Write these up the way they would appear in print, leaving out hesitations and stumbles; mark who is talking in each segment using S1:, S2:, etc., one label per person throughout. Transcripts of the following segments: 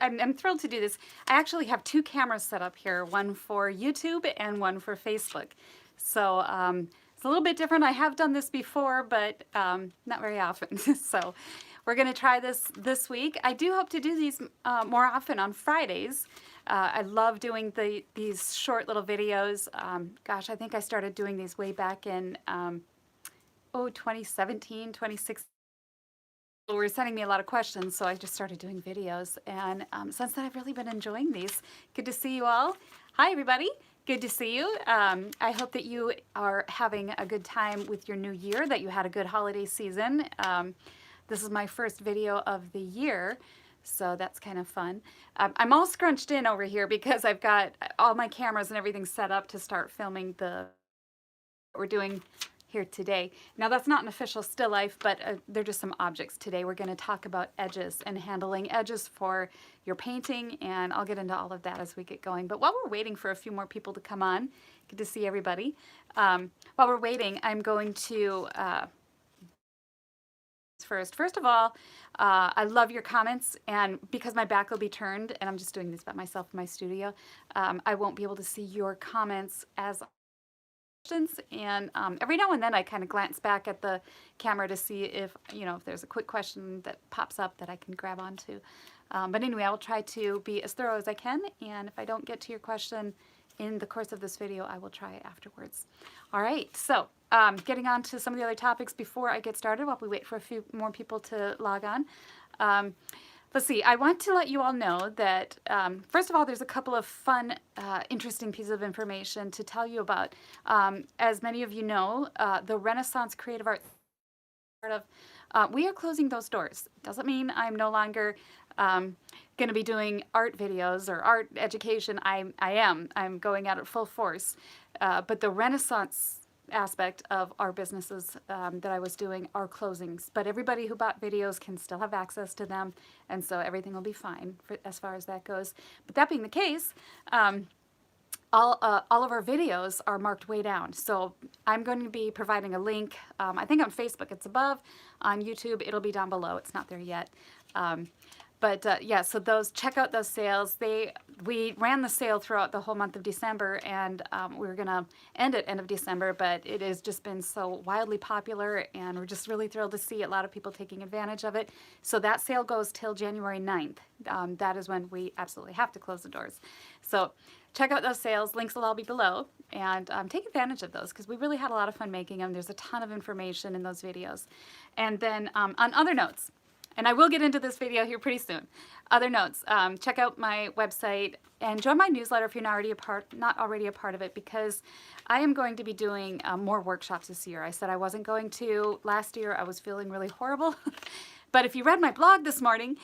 S1: I'm thrilled to do this. I actually have two cameras set up here, one for YouTube and one for Facebook. So it's a little bit different. I have done this before, but not very often. So we're going to try this week. I do hope to do these more often on Fridays. I love doing these short little videos. Gosh, I think I started doing these way back in 2017, 2016. People were sending me a lot of questions, so I just started doing videos. And since then, I've really been enjoying these. Good to see you all. Hi, everybody. Good to see you. I hope that you are having a good time with your new year, that you had a good holiday season. This is my first video of the year, so that's kind of fun. I'm all scrunched in over here because I've got all my cameras and everything set up to start filming what we're doing here today. Now that's not an official still life, but they're just some objects today. We're going to talk about edges and handling edges for your painting, and I'll get into all of that as we get going. But while we're waiting for a few more people to come on, good to see everybody. While we're waiting, I'm going to First of all, I love your comments, and because my back will be turned, and I'm just doing this by myself in my studio, I won't be able to see your comments as questions, and every now and then I kind of glance back at the camera to see if there's a quick question that pops up that I can grab onto. But anyway, I will try to be as thorough as I can, and if I don't get to your question in the course of this video, I will try afterwards. All right, so getting on to some of the other topics before I get started while we wait for a few more people to log on. Let's see, I want to let you all know that, first of all, there's a couple of fun, interesting pieces of information to tell you about. As many of you know, the Renaissance Creative Arts part of, we are closing those doors. Doesn't mean I'm no longer going to be doing art videos or art education. I'm going at it full force. But the Renaissance aspect of our businesses that I was doing are closings, but everybody who bought videos can still have access to them, and so everything will be fine as far as that goes. But that being the case, all of our videos are marked way down, so I'm going to be providing a link. I think on Facebook it's above, on YouTube it'll be down below. It's not there yet. But yeah, so check out those sales. We ran the sale throughout the whole month of December, and we were gonna end at end of December, but it has just been so wildly popular, and we're just really thrilled to see a lot of people taking advantage of it. So that sale goes till January 9th. That is when we absolutely have to close the doors. So check out those sales. Links will all be below, and take advantage of those because we really had a lot of fun making them. There's a ton of information in those videos. And then on other notes, and I will get into this video here pretty soon. Other notes, check out my website and join my newsletter if you're not already a part of it, because I am going to be doing more workshops this year. I said I wasn't going to last year. I was feeling really horrible. But if you read my blog this morning,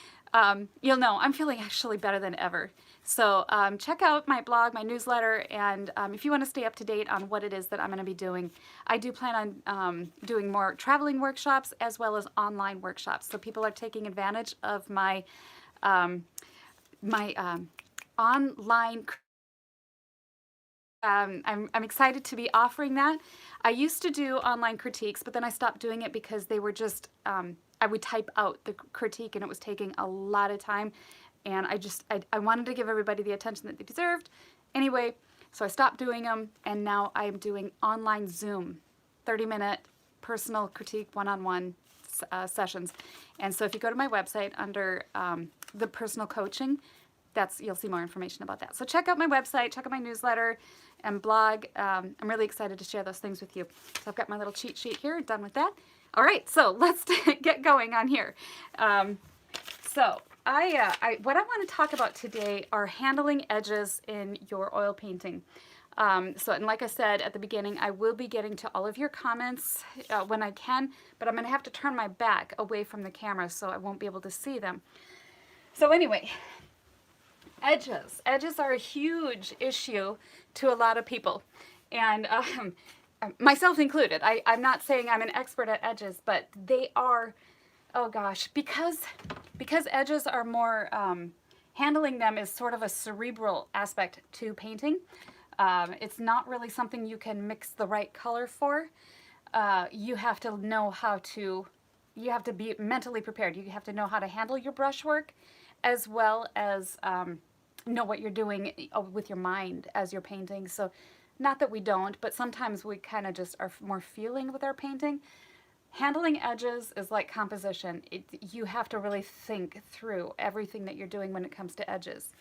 S1: you'll know I'm feeling actually better than ever. So check out my blog, my newsletter, and if you want to stay up to date on what it is that I'm going to be doing. I do plan on doing more traveling workshops as well as online workshops. So people are taking advantage of my online. I'm excited to be offering that. I used to do online critiques, but then I stopped doing it because they were just, I would type out the critique and it was taking a lot of time. And I wanted to give everybody the attention that they deserved. Anyway, so I stopped doing them, and now I'm doing online Zoom, 30-minute personal critique one-on-one sessions. And so if you go to my website under the personal coaching, you'll see more information about that. So check out my website, check out my newsletter and blog. I'm really excited to share those things with you. So I've got my little cheat sheet here, done with that. All right, so let's get going on here. What I want to talk about today are handling edges in your oil painting. And like I said at the beginning, I will be getting to all of your comments when I can, but I'm going to have to turn my back away from the camera so I won't be able to see them. So anyway, edges. Edges are a huge issue to a lot of people, and myself included. I'm not saying I'm an expert at edges, but they are, oh gosh, because edges are more, handling them is sort of a cerebral aspect to painting. It's not really something you can mix the right color for. You have to know how to, you have to be mentally prepared. You have to know how to handle your brushwork, as well as know what you're doing with your mind as you're painting. So not that we don't, but sometimes we kind of just are more feeling with our painting. Handling edges is like composition. You have to really think through everything that you're doing when it comes to edges.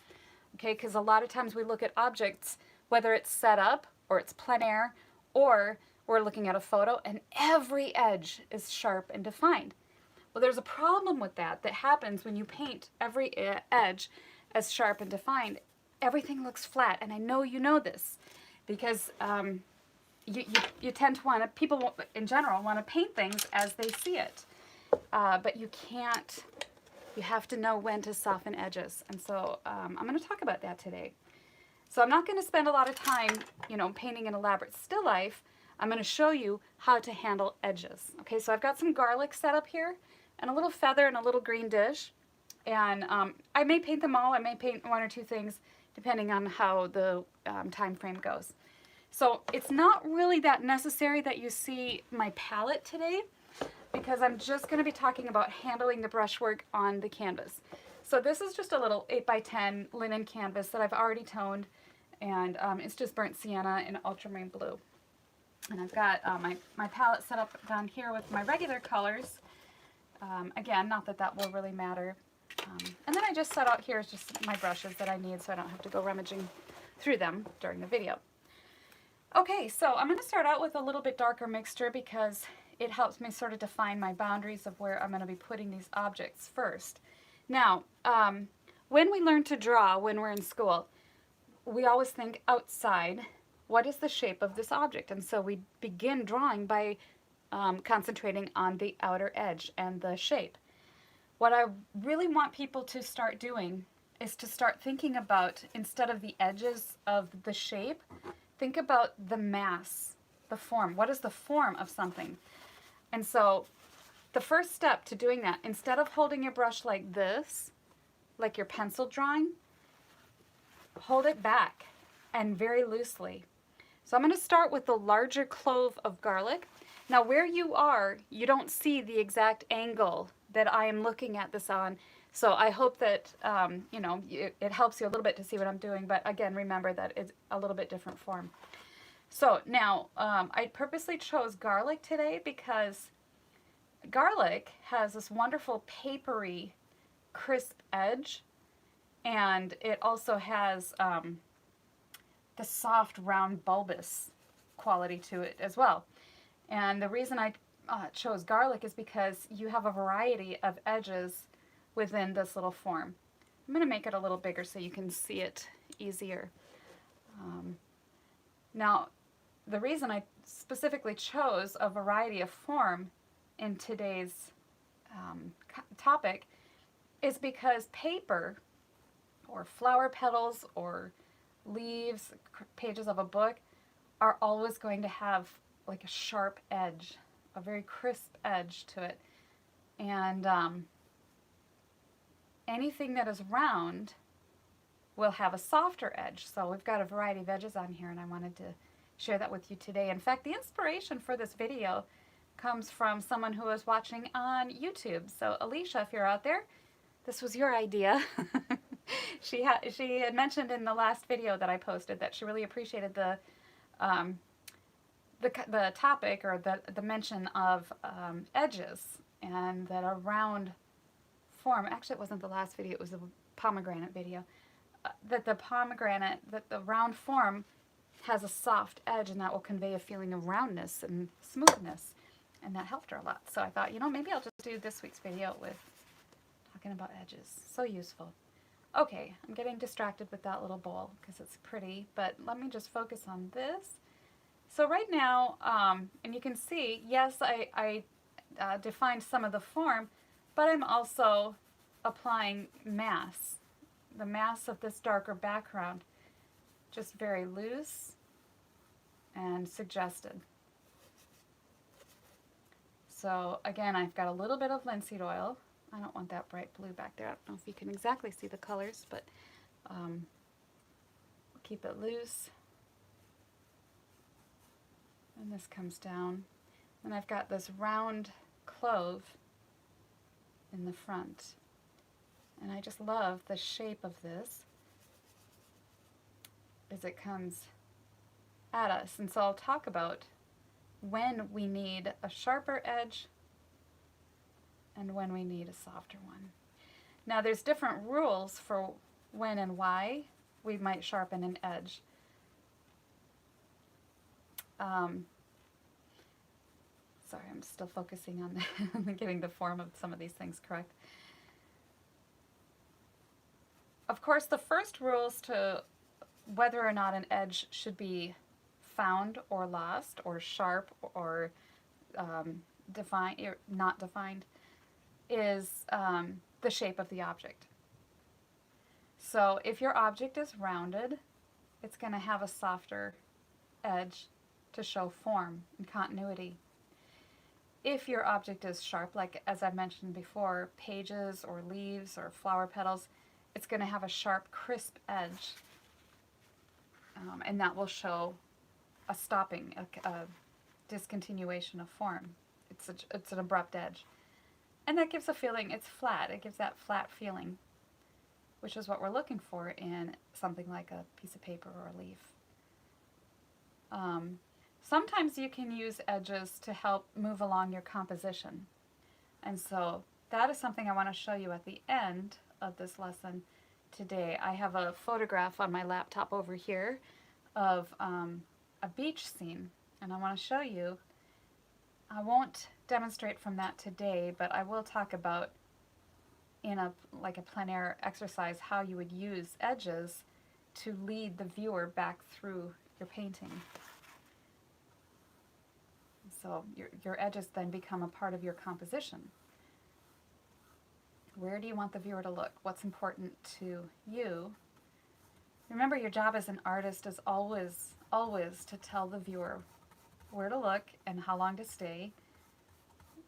S1: Okay, because a lot of times we look at objects, whether it's set up or it's plein air, or we're looking at a photo and every edge is sharp and defined. Well, there's a problem with that happens when you paint every edge as sharp and defined. Everything looks flat, and I know you know this because you tend to want to, people in general want to paint things as they see it. But you can't, you have to know when to soften edges. And so I'm going to talk about that today. So I'm not going to spend a lot of time, painting an elaborate still life. I'm going to show you how to handle edges. Okay, so I've got some garlic set up here and a little feather and a little green dish. And I may paint them all. I may paint one or two things depending on how the time frame goes. So it's not really that necessary that you see my palette today because I'm just going to be talking about handling the brushwork on the canvas. So this is just a little 8x10 linen canvas that I've already toned, and it's just burnt sienna in ultramarine blue. And I've got my palette set up down here with my regular colors. Again, not that that will really matter. And then I just set out here is just my brushes that I need so I don't have to go rummaging through them during the video. Okay, so I'm going to start out with a little bit darker mixture because it helps me sort of define my boundaries of where I'm going to be putting these objects first. Now, when we learn to draw when we're in school, we always think outside, what is the shape of this object? And so we begin drawing by concentrating on the outer edge and the shape. What I really want people to start doing is to start thinking about, instead of the edges of the shape, think about the mass, the form. What is the form of something? And so the first step to doing that, instead of holding your brush like this, like your pencil drawing, hold it back and very loosely. So I'm going to start with the larger clove of garlic. Now where you are, you don't see the exact angle that I am looking at this on. So I hope that, it helps you a little bit to see what I'm doing. But again, remember that it's a little bit different form. So now, I purposely chose garlic today because garlic has this wonderful papery, crisp edge. And it also has the soft, round, bulbous quality to it as well. And the reason I chose garlic is because you have a variety of edges within this little form. I'm going to make it a little bigger so you can see it easier. Now, the reason I specifically chose a variety of form in today's topic is because paper or flower petals or leaves, pages of a book are always going to have like a sharp edge, a very crisp edge to it. And anything that is round will have a softer edge. So we've got a variety of edges on here and I wanted to share that with you today. In fact, the inspiration for this video comes from someone who was watching on YouTube. So Alicia, if you're out there, this was your idea. She had mentioned in the last video that I posted that she really appreciated the topic or the mention of edges, and that a round form, actually it wasn't the last video, it was the pomegranate video, that the round form has a soft edge and that will convey a feeling of roundness and smoothness, and that helped her a lot. So I thought, maybe I'll just do this week's video with talking about edges. So useful. Okay, I'm getting distracted with that little bowl because it's pretty, but let me just focus on this. So right now, and you can see, yes, I defined some of the form, but I'm also applying mass, the mass of this darker background, just very loose and suggested. So again, I've got a little bit of linseed oil. I don't want that bright blue back there. I don't know if you can exactly see the colors, but keep it loose. And this comes down. And I've got this round clove in the front. And I just love the shape of this as it comes at us. And so I'll talk about when we need a sharper edge and when we need a softer one. Now there's different rules for when and why we might sharpen an edge. Sorry, I'm still focusing on getting the form of some of these things correct. Of course, the first rules to whether or not an edge should be found or lost or sharp or defined or not defined is the shape of the object. So if your object is rounded, it's going to have a softer edge to show form and continuity. If your object is sharp, like as I mentioned before, pages or leaves or flower petals, it's going to have a sharp, crisp edge. And that will show a stopping, a discontinuation of form. It's an abrupt edge. And that gives a feeling, it's flat. It gives that flat feeling, which is what we're looking for in something like a piece of paper or a leaf. Sometimes you can use edges to help move along your composition. And so that is something I want to show you at the end of this lesson today. I have a photograph on my laptop over here of a beach scene, and I want to show you. I won't demonstrate from that today, but I will talk about in a plein air exercise how you would use edges to lead the viewer back through your painting. So your edges then become a part of your composition. Where do you want the viewer to look? What's important to you? Remember, your job as an artist is always to tell the viewer where to look and how long to stay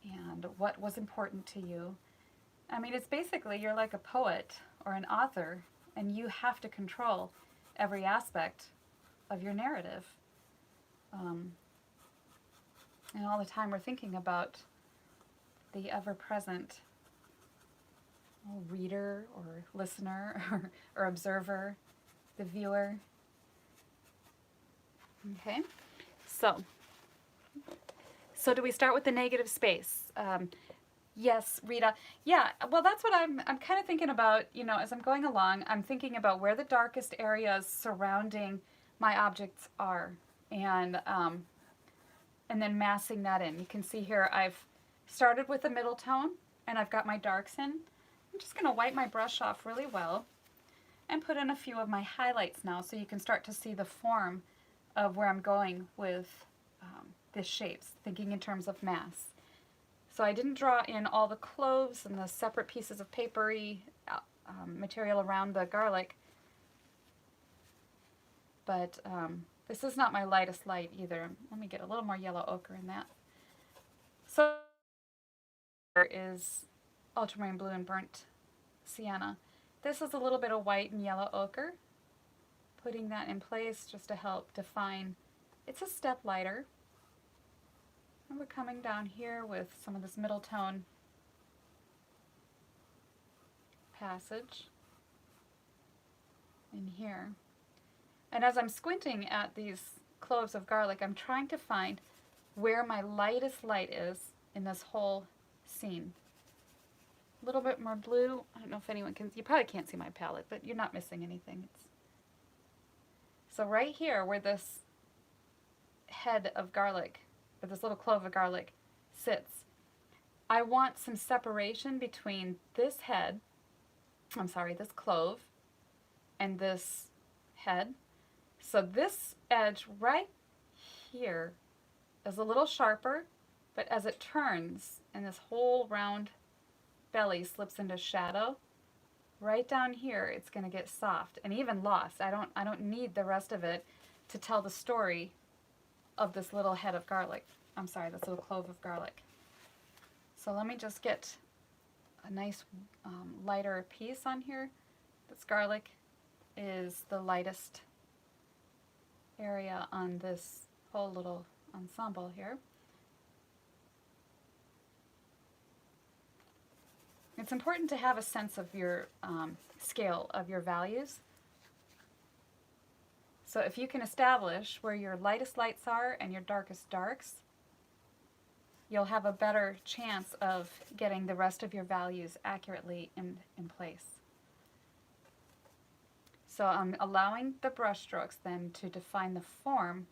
S1: and what was important to you. I mean, it's basically, you're like a poet or an author, and you have to control every aspect of your narrative. And all the time we're thinking about the ever-present reader or listener or observer, the viewer. Okay, so do we start with the negative space? Yes, Rita. Yeah, well, that's what I'm kind of thinking about, as I'm going along. I'm thinking about where the darkest areas surrounding my objects are, and then massing that in. You can see here I've started with the middle tone, and I've got my darks in. I'm just going to wipe my brush off really well and put in a few of my highlights now so you can start to see the form of where I'm going with the shapes, thinking in terms of mass. So I didn't draw in all the cloves and the separate pieces of papery material around the garlic, but this is not my lightest light either. Let me get a little more yellow ochre in that. So here is ultramarine blue and burnt sienna. This is a little bit of white and yellow ochre. Putting that in place just to help define. It's a step lighter. And we're coming down here with some of this middle tone passage in here. And as I'm squinting at these cloves of garlic, I'm trying to find where my lightest light is in this whole scene. A little bit more blue. I don't know if anyone can, you probably can't see my palette, but you're not missing anything. So right here where this head of garlic, or this little clove of garlic sits, I want some separation between this head, this clove, and this head. So this edge right here is a little sharper, but as it turns and this whole round belly slips into shadow, right down here it's going to get soft and even lost. I don't need the rest of it to tell the story of this little head of garlic. This little clove of garlic. So let me just get a nice lighter piece on here. This garlic is the lightest area on this whole little ensemble here. It's important to have a sense of your scale of your values. So if you can establish where your lightest lights are and your darkest darks, you'll have a better chance of getting the rest of your values accurately in place. So I'm allowing the brush strokes then to define the form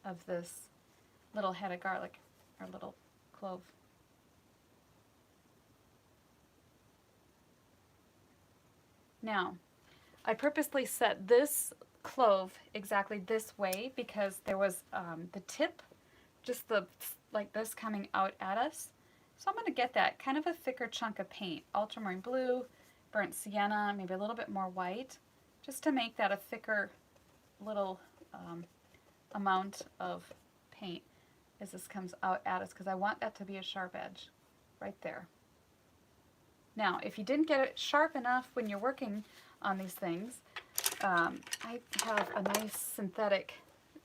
S1: of this little head of garlic, or little clove. Now, I purposely set this clove exactly this way because there was the tip, just like this coming out at us. So I'm going to get that kind of a thicker chunk of paint, ultramarine blue, burnt sienna, maybe a little bit more white, just to make that a thicker little amount of paint as this comes out at us, because I want that to be a sharp edge right there. Now, if you didn't get it sharp enough when you're working on these things, I have a nice synthetic,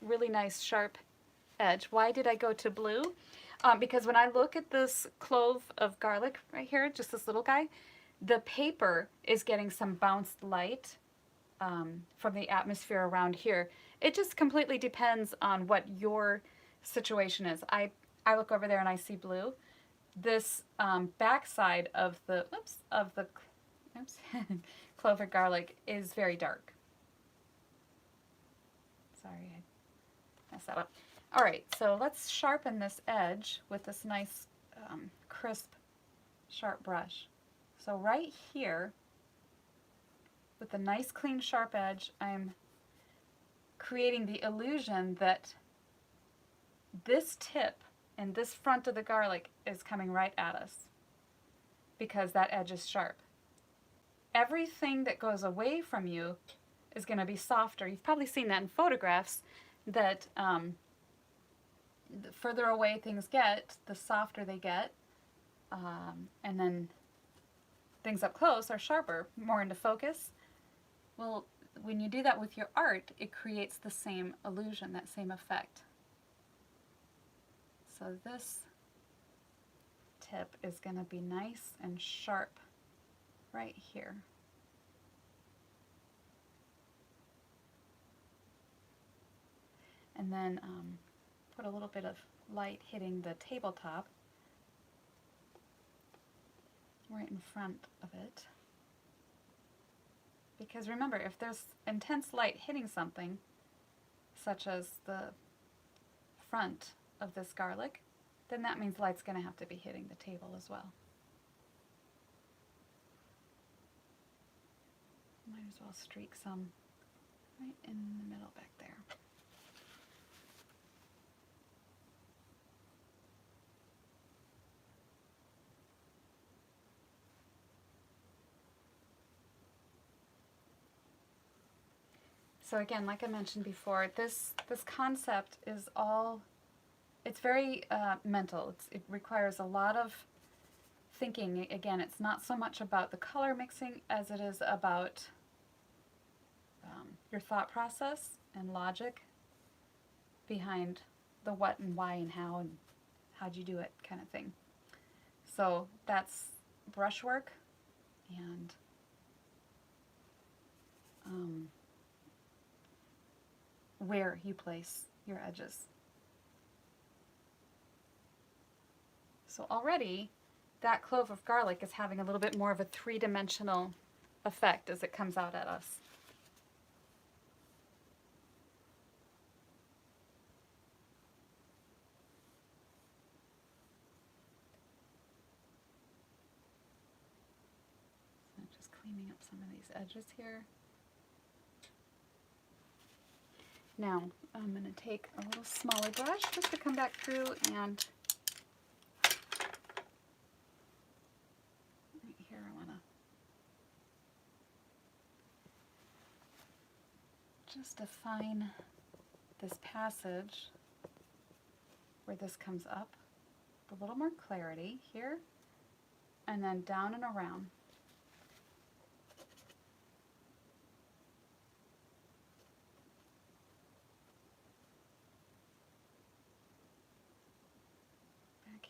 S1: really nice sharp edge. Why did I go to blue? Because when I look at this clove of garlic right here, just this little guy, the paper is getting some bounced light from the atmosphere around here. It just completely depends on what your situation is. I look over there and I see blue. This backside of the clove of garlic is very dark. Sorry, I messed that up. All right, so let's sharpen this edge with this nice crisp, sharp brush. So right here, with a nice, clean, sharp edge, I'm creating the illusion that this tip and this front of the garlic is coming right at us because that edge is sharp. Everything that goes away from you is going to be softer. You've probably seen that in photographs, that the further away things get, the softer they get, and then things up close are sharper, more into focus. Well, when you do that with your art, it creates the same illusion, that same effect. So this tip is going to be nice and sharp right here. And then put a little bit of light hitting the tabletop right in front of it. Because remember, if there's intense light hitting something, such as the front of this garlic, then that means light's going to have to be hitting the table as well. Might as well streak some right in the middle back there. So again, like I mentioned before, this concept is all, it's very mental. It requires a lot of thinking. Again, it's not so much about the color mixing as it is about your thought process and logic behind the what and why and how'd you do it kind of thing. So that's brushwork and where you place your edges. So already that clove of garlic is having a little bit more of a three-dimensional effect as it comes out at us. So just cleaning up some of these edges here. Now, I'm going to take a little smaller brush just to come back through and right here I want to just define this passage where this comes up with a little more clarity here, and then down and around.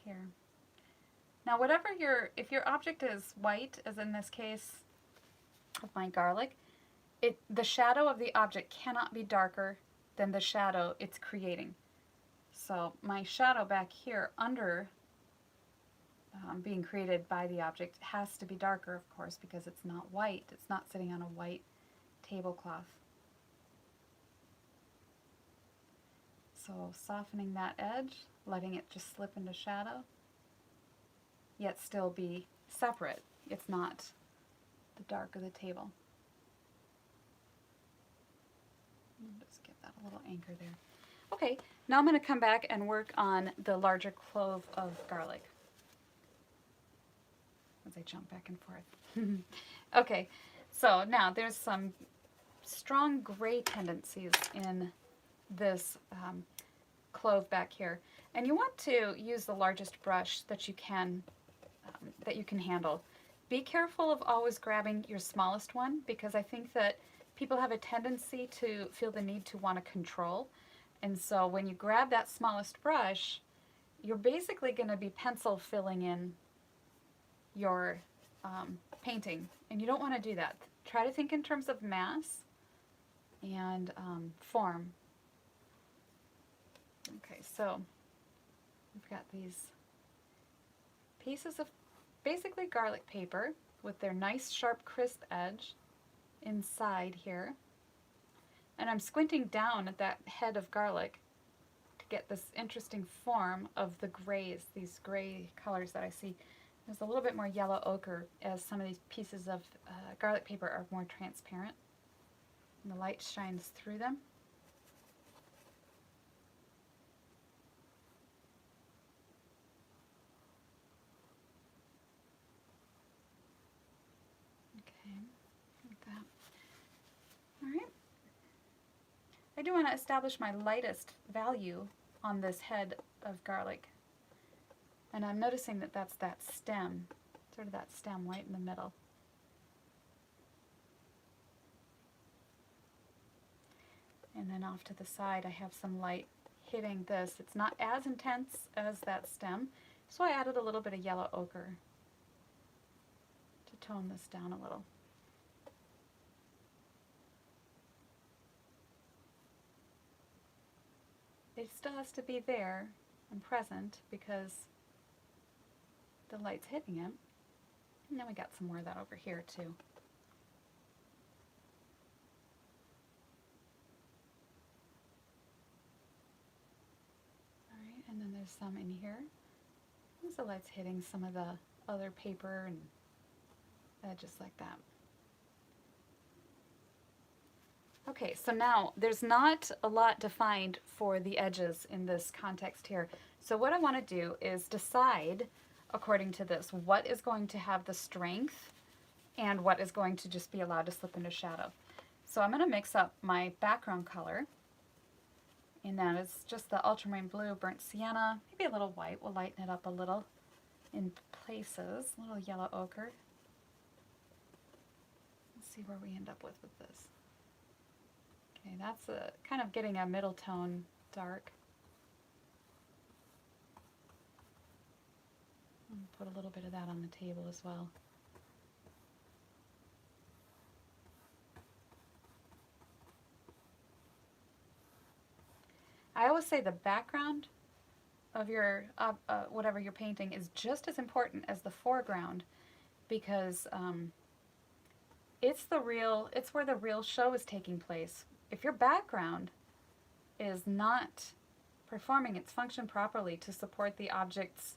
S1: Here. Now, if your object is white, as in this case of my garlic, the shadow of the object cannot be darker than the shadow it's creating. So my shadow back here under being created by the object has to be darker, of course, because it's not white. It's not sitting on a white tablecloth. So softening that edge, letting it just slip into shadow, yet still be separate. It's not the dark of the table. Just get that a little anchor there. Okay, now I'm going to come back and work on the larger clove of garlic as I jump back and forth. Okay, so now there's some strong gray tendencies in this clove back here, and you want to use the largest brush that you can handle. Be careful of always grabbing your smallest one, because I think that people have a tendency to feel the need to want to control, and so when you grab that smallest brush, you're basically going to be pencil filling in your painting, and you don't want to do that. Try to think in terms of mass and form. Okay, so we've got these pieces of basically garlic paper with their nice sharp crisp edge inside here, and I'm squinting down at that head of garlic to get this interesting form of the grays, these gray colors that I see. There's a little bit more yellow ochre as some of these pieces of garlic paper are more transparent and the light shines through them. Okay, like that. All right. I do want to establish my lightest value on this head of garlic. And I'm noticing that that's that stem, sort of that stem right in the middle. And then off to the side I have some light hitting this. It's not as intense as that stem, so I added a little bit of yellow ochre to tone this down a little. It still has to be there and present because the light's hitting it. And then we got some more of that over here too. Alright, and then there's some in here. As the light's hitting some of the other paper and edges like that. Okay, so now there's not a lot defined for the edges in this context here. So what I want to do is decide, according to this, what is going to have the strength and what is going to just be allowed to slip into shadow. So I'm going to mix up my background color, and that is just the ultramarine blue, burnt sienna, maybe a little white. We'll lighten it up a little in places, a little yellow ochre. Let's see where we end up with this. Okay, that's kind of getting a middle tone dark. Put a little bit of that on the table as well. I always say the background of your whatever you're painting is just as important as the foreground, because it's where the real show is taking place. If your background is not performing its function properly to support the objects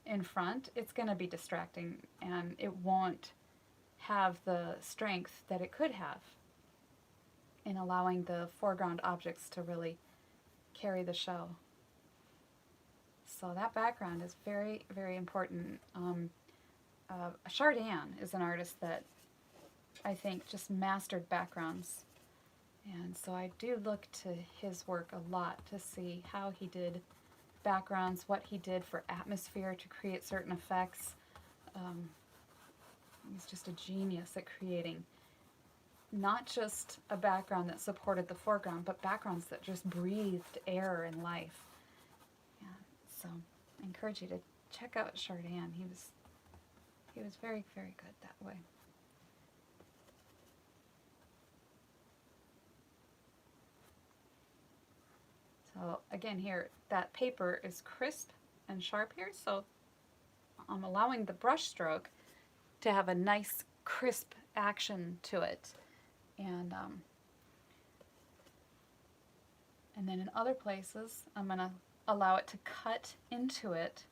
S1: in front, it's going to be distracting and it won't have the strength that it could have in allowing the foreground objects to really carry the show. So that background is very, very important. Chardin is an artist that I think just mastered backgrounds, and so I do look to his work a lot to see how he did backgrounds, what he did for atmosphere to create certain effects. He's just a genius at creating not just a background that supported the foreground, but backgrounds that just breathed air and life. Yeah, so I encourage you to check out Chardin. He was He was very, very good that way. So again here, that paper is crisp and sharp here, so I'm allowing the brush stroke to have a nice crisp action to it. And then in other places, I'm going to allow it to cut into it,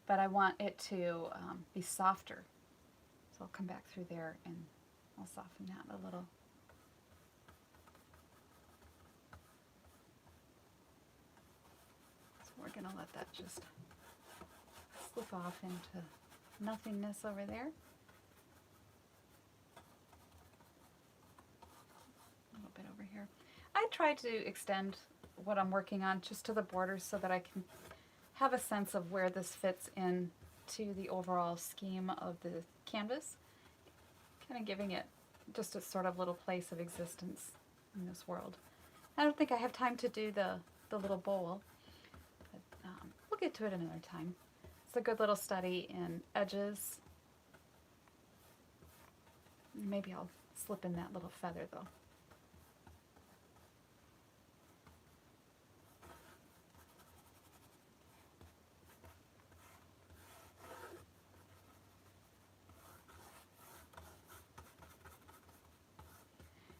S1: but I want it to be softer. So I'll come back through there and I'll soften that a little. So we're going to let that just slip off into nothingness over there. A little bit over here. I try to extend what I'm working on just to the borders so that I can have a sense of where this fits in to the overall scheme of the canvas, kind of giving it just a sort of little place of existence in this world. I don't think I have time to do the little bowl, but we'll get to it another time. It's a good little study in edges. Maybe I'll slip in that little feather though.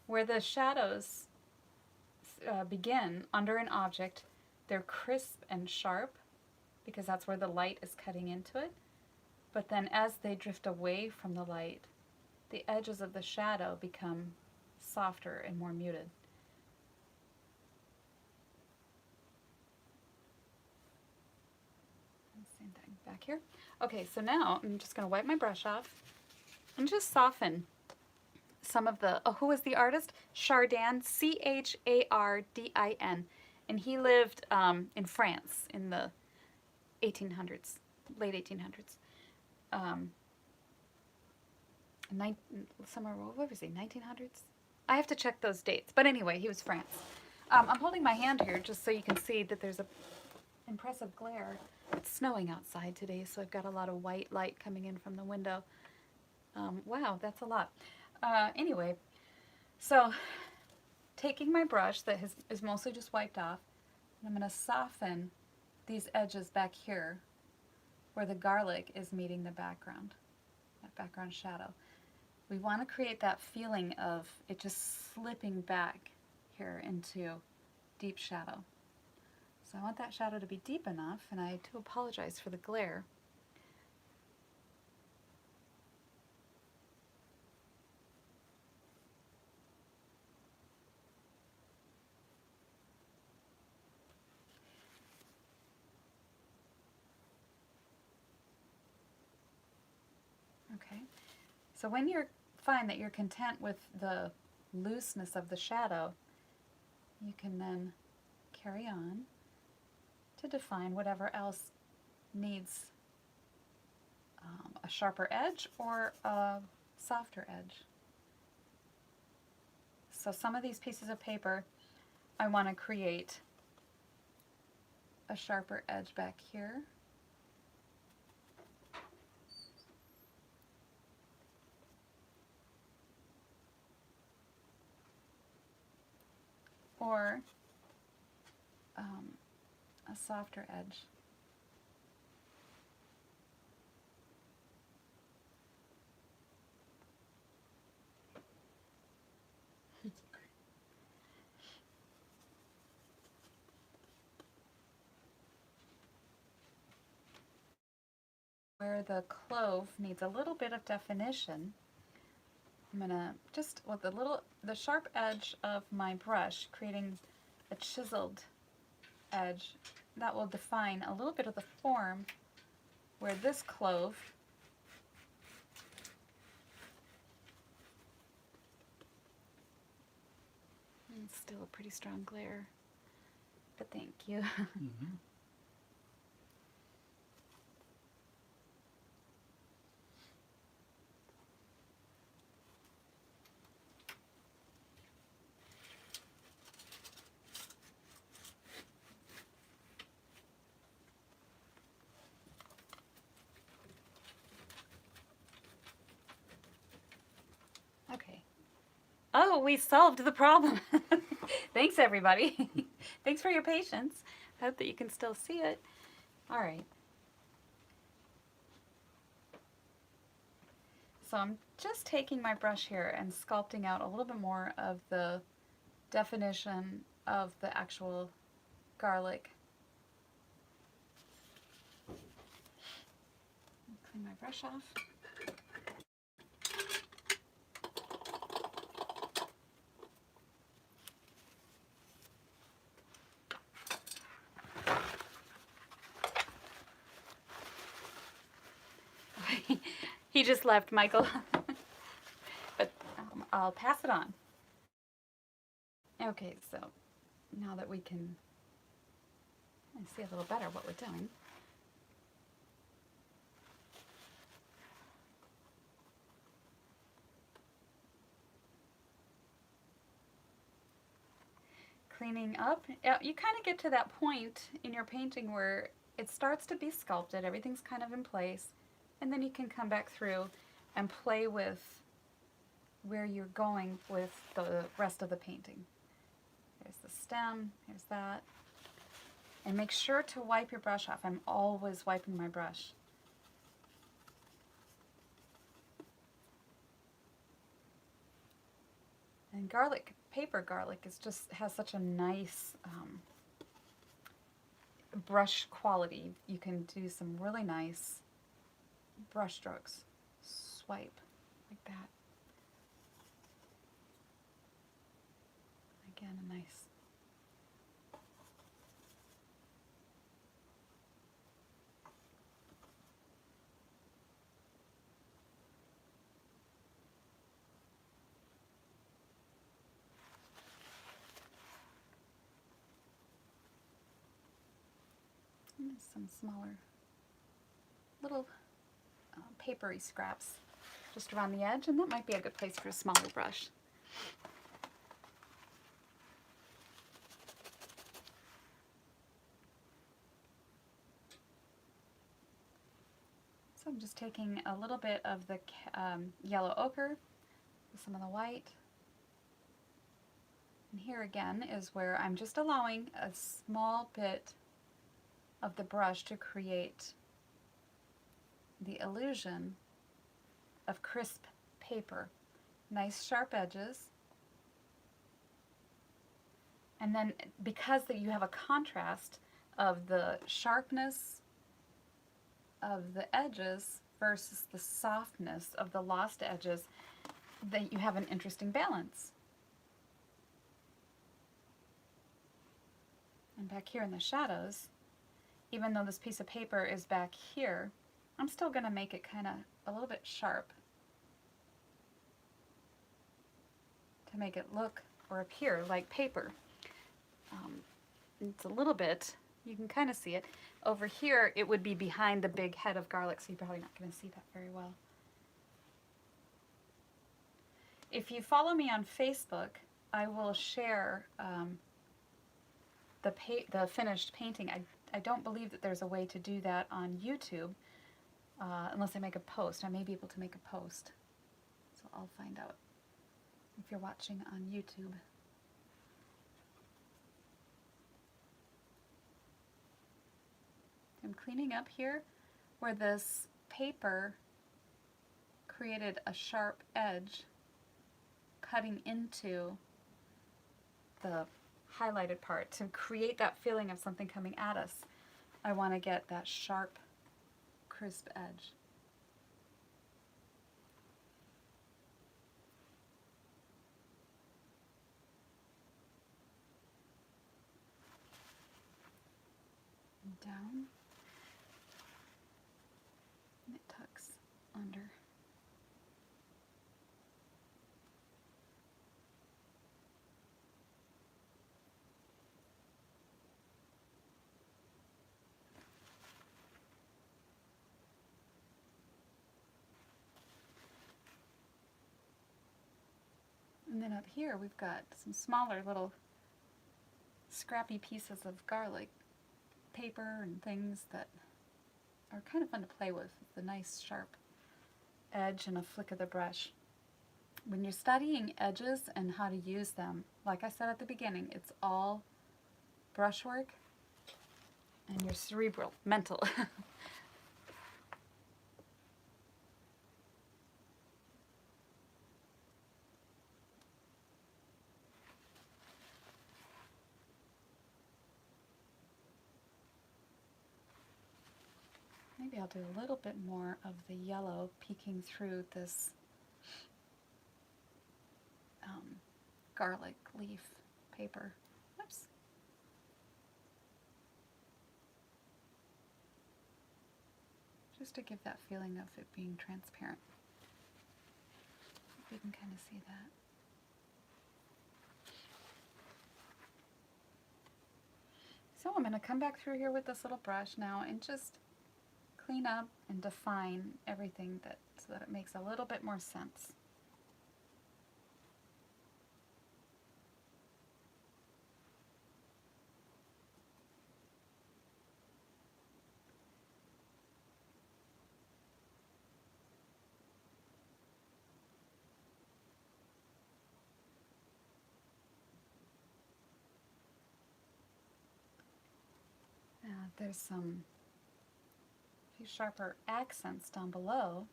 S1: Where the shadows begin under an object, they're crisp and sharp because that's where the light is cutting into it. But then as they drift away from the light, the edges of the shadow become softer and more muted. Same thing back here. Okay, so now I'm just going to wipe my brush off and just soften some of the, who was the artist? Chardin, Chardin, and he lived in France in the 1800s, late 1800s. Somewhere, what was he, 1900s? I have to check those dates, but anyway, he was France. I'm holding my hand here just so you can see that there's a impressive glare. It's snowing outside today, so I've got a lot of white light coming in from the window. Wow, that's a lot. Anyway, so taking my brush that is mostly just wiped off, and I'm going to soften these edges back here where the garlic is meeting the background, that background shadow. We want to create that feeling of it just slipping back here into deep shadow. So I want that shadow to be deep enough, and I do apologize for the glare. Okay, so when you find that you're content with the looseness of the shadow, you can then carry on to define whatever else needs a sharper edge or a softer edge. So some of these pieces of paper, I want to create a sharper edge back here. Or a softer edge. Where the clove needs a little bit of definition, I'm gonna just with the sharp edge of my brush, creating a chiseled edge that will define a little bit of the form where this clove it's still a pretty strong glare, but thank you.
S2: Mm-hmm.
S1: Oh, we solved the problem. Thanks, everybody. Thanks for your patience. I hope that you can still see it. All right. So I'm just taking my brush here and sculpting out a little bit more of the definition of the actual garlic. Clean my brush off. He just left, Michael. But I'll pass it on. Okay, so now that we can see a little better what we're doing. Cleaning up, you kind of get to that point in your painting where it starts to be sculpted, everything's kind of in place, and then you can come back through and play with where you're going with the rest of the painting. There's the stem, here's that. And make sure to wipe your brush off. I'm always wiping my brush. And garlic, paper garlic, has such a nice brush quality. You can do some really nice brush strokes. Swipe like that. Again, a nice. And some smaller little papery scraps just around the edge, and that might be a good place for a smaller brush. So I'm just taking a little bit of the yellow ochre with some of the white. And here again is where I'm just allowing a small bit of the brush to create the illusion of crisp paper. Nice sharp edges. And then because you have a contrast of the sharpness of the edges versus the softness of the lost edges, that you have an interesting balance. And back here in the shadows, even though this piece of paper is back here, I'm still going to make it kind of a little bit sharp to make it look or appear like paper. It's a little bit, you can kind of see it. Over here, it would be behind the big head of garlic, so you're probably not going to see that very well. If you follow me on Facebook, I will share the finished painting. I don't believe that there's a way to do that on YouTube unless I make a post. I may be able to make a post, so I'll find out if you're watching on YouTube. I'm cleaning up here where this paper created a sharp edge cutting into the highlighted part to create that feeling of something coming at us. I want to get that sharp, crisp edge. And down. And it tucks under. And then up here we've got some smaller little scrappy pieces of garlic paper and things that are kind of fun to play with. The nice sharp edge and a flick of the brush. when you're studying edges and how to use them, like I said at the beginning, it's all brushwork and your cerebral, mental. Maybe I'll do a little bit more of the yellow peeking through this garlic leaf paper. Whoops. Just to give that feeling of it being transparent. If you can kind of see that. So I'm going to come back through here with this little brush now and just clean up and define everything so that it makes a little bit more sense. There's some few sharper accents down below.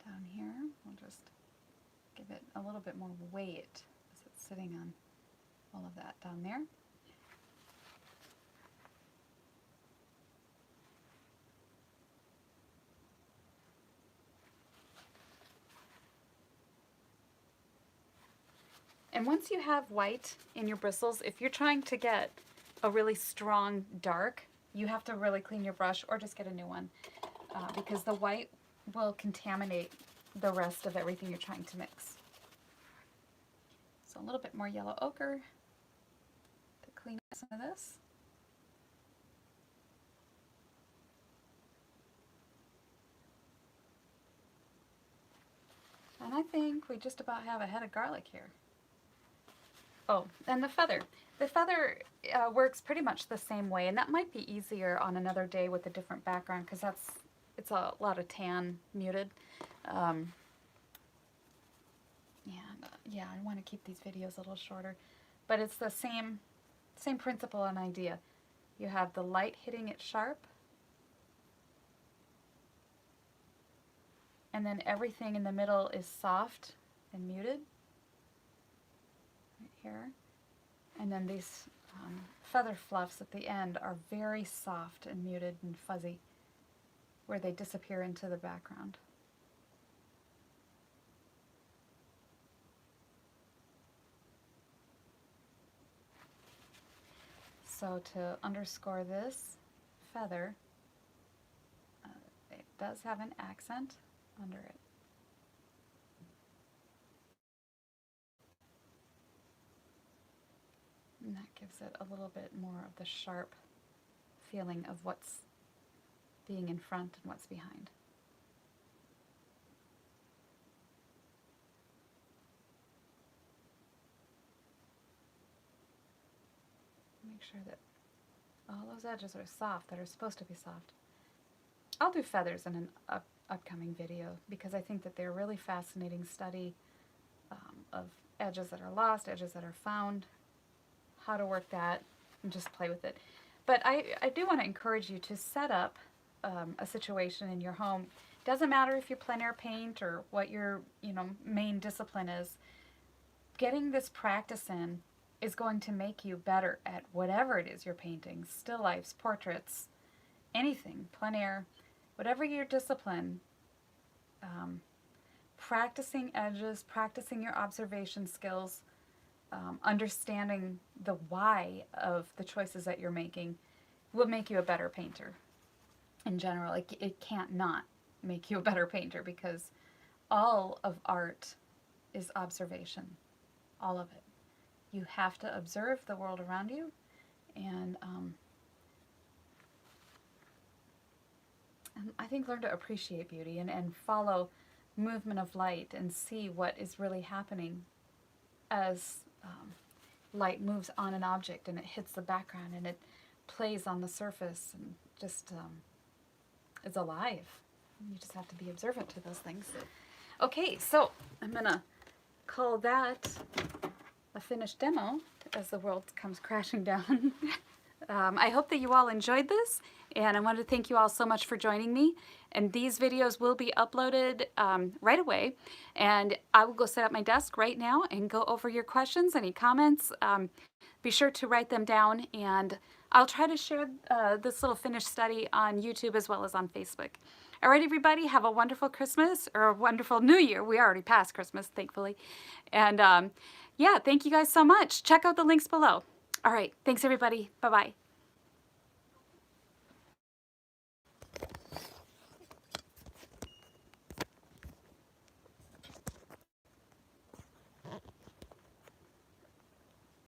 S1: Down here, we'll just give it a little bit more weight as it's sitting on all of that down there. And once you have white in your bristles, if you're trying to get a really strong dark, you have to really clean your brush or just get a new one because the white will contaminate the rest of everything you're trying to mix. So a little bit more yellow ochre to clean up some of this. And I think we just about have a head of garlic here. Oh, and the feather. The feather works pretty much the same way, and that might be easier on another day with a different background because it's a lot of tan muted. Yeah, I want to keep these videos a little shorter, but it's the same principle and idea. You have the light hitting it sharp, and then everything in the middle is soft and muted. Right here. And then these feather fluffs at the end are very soft and muted and fuzzy, where they disappear into the background. So to underscore this feather, it does have an accent under it. And that gives it a little bit more of the sharp feeling of what's being in front and what's behind. Make sure that all those edges are soft that are supposed to be soft. I'll do feathers in an upcoming video because I think that they're a really fascinating study of edges that are lost, edges that are found, how to work that, and just play with it. But I do want to encourage you to set up a situation in your home. Doesn't matter if you plein air paint or what your main discipline is. Getting this practice in is going to make you better at whatever it is you're painting. Still lifes, portraits, anything, plein air, whatever your discipline. Practicing edges, practicing your observation skills, understanding the why of the choices that you're making will make you a better painter. In general, it can't not make you a better painter because all of art is observation, all of it. You have to observe the world around you and I think learn to appreciate beauty and follow movement of light and see what is really happening as light moves on an object and it hits the background and it plays on the surface and just is alive. You just have to be observant to those things. Okay, so I'm gonna call that a finished demo as the world comes crashing down. I hope that you all enjoyed this, and I wanted to thank you all so much for joining me. And these videos will be uploaded right away, and I will go set up my desk right now and go over your questions, any comments. Be sure to write them down, and I'll try to share this little finished study on YouTube as well as on Facebook. All right, everybody, have a wonderful Christmas or a wonderful New Year. We already passed Christmas, thankfully. And yeah, thank you guys so much. Check out the links below. All right, thanks, everybody. Bye-bye.